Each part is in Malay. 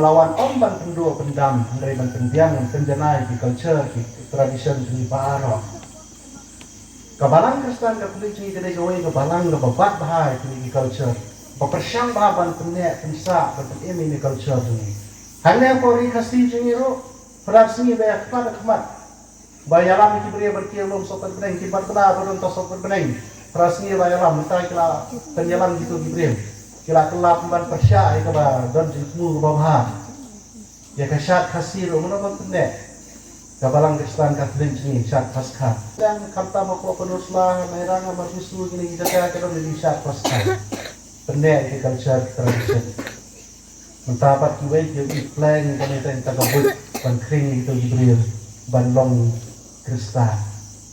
melawan ban pendua pendam dari ban pendiam penjanai di culture di tradition di paro kabalang Kristen Katolik ni dari gawe kabalang ga babat bahai di culture bapersyang bahan penek pensa ban ini culture ni hanya pori kasih jengiro frasni ba kepada kemat bayalam ki beri berkialum sopan beneng ki bartla berun to sopan beneng frasni bayalam mentai kila penyalam gitu ki kila kelap ban persya ika ba don jingmu ba bah ya kasyat kasiro menapa penek kabalang Kristen Katolik ni syat pasca yang kata maklo penuslah merang marfisu ini kita kada di syat pasca penek di culture tradition mentapat kiwai ki plan kan ita tagabut ban kring itu gibril ban long Kristen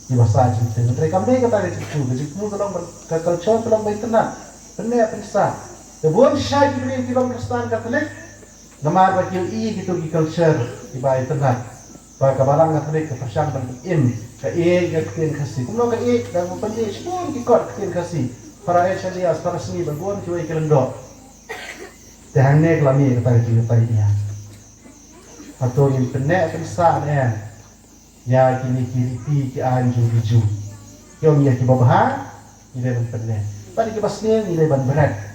di bahasa Argentina mereka kata itu tolong ke culture tolong baik tenang penek pensa Kebun syah gibril di long Kristen Katolik namar bakil gitu di culture di baik tenang ba kabalang Katolik ke persyang ban im ke ke kien kasih kuno ke dan mempunyai sepun kikot kien kasih para Elias para seni bangun kiwai kelendok tehane kelami kata kita atau yang penek pensa ya kini kiri ki anju biju yom ya ki babah ile ban penek pada ki basne ile ban berat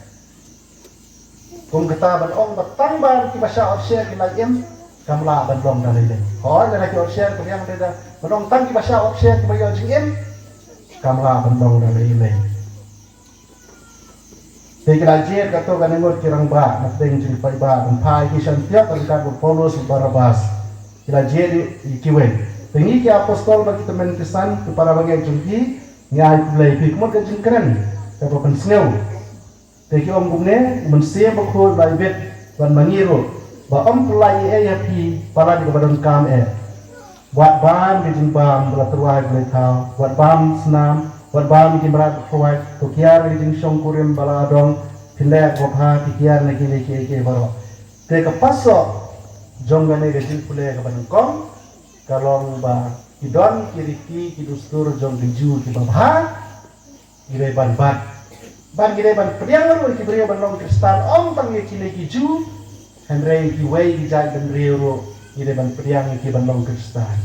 kum kata ban ong batang ban ki basya opsya ki lagim kamla ban dom dalile hor da ki opsya ki yang da ban tang ki basya opsya ki bayo jingim kamla ban dom dalile Tegalajet kato ganengot kirang ba nateng jing pai ba ban pai ki santiak kan Paulus Barabas Tegalajet ikiwen tengi ki apostol bagi teman Kristen para bagian jumpi ngai kulai pi kumot ka jingkran ka pa pensneu tegi om gumne mensie bakhol baibet ban mangiro ba om kulai ya pi para di badan kam buat ban di jimbam bela terwai bela tau buat bam senam buat bam di berat terwai to kiar di jing song kurim bala dong pindah kopha kiar lagi ke baro te ka paso jonggane ke jing kulai ka ban kom kalong ba idon kiriki kidustur jong biju ki babha gire ban gire ban priang ro ki brio ban long kristal om tang ki kile ki ju henrei ki wei ki jai ban rio gire ban priang ki ban long kristal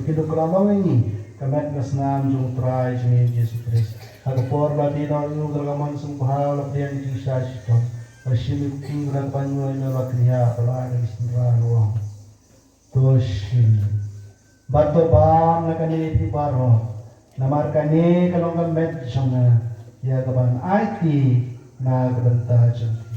Kita kelamang ini kamet nasnam jung trai jini Yesus Kristus. Aku por lati na yu galgaman sumpah lapian jisa sito. Asyik king rak panyu ina lakriya pelana isra nuang. Toshin. Bato bam nakani ti baro. Namar kani kalong kamet janga. Ya kaban IT na kabanta jang.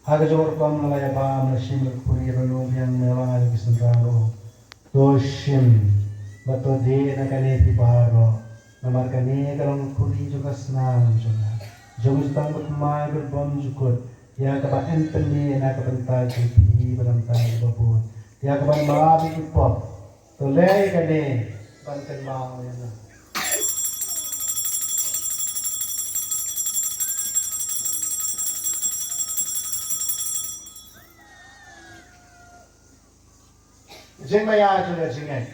Haga jor kam nalaya bam na shim kuri rano yang mela di sentralo doshim bato de na kane ti baro namar kane kalong kuri juga snam juga jogus tang bat mai ber bom jukut ya ka ba empeni na ka banta ji balam ta babun ya ka ban malabi pop to le kane ban kan mau ya na Jengmaya juga jengai.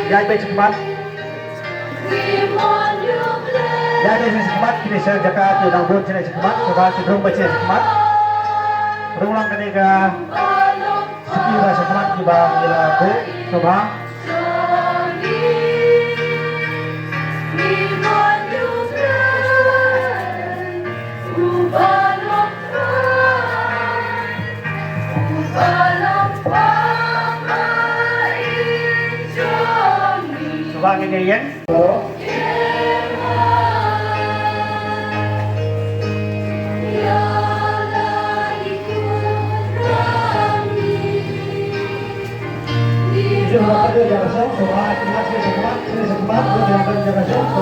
Yai baik sekemat. Yai baik sekemat. Kini saya jaga tu dang bun sini sekemat. Coba cenderung baca sekemat. Berulang ketika sekira sekemat tiba bila bu. Coba. Coba nyanyiin. Coba ada jaga coba sini sekemat, sini sekemat, jangan jaga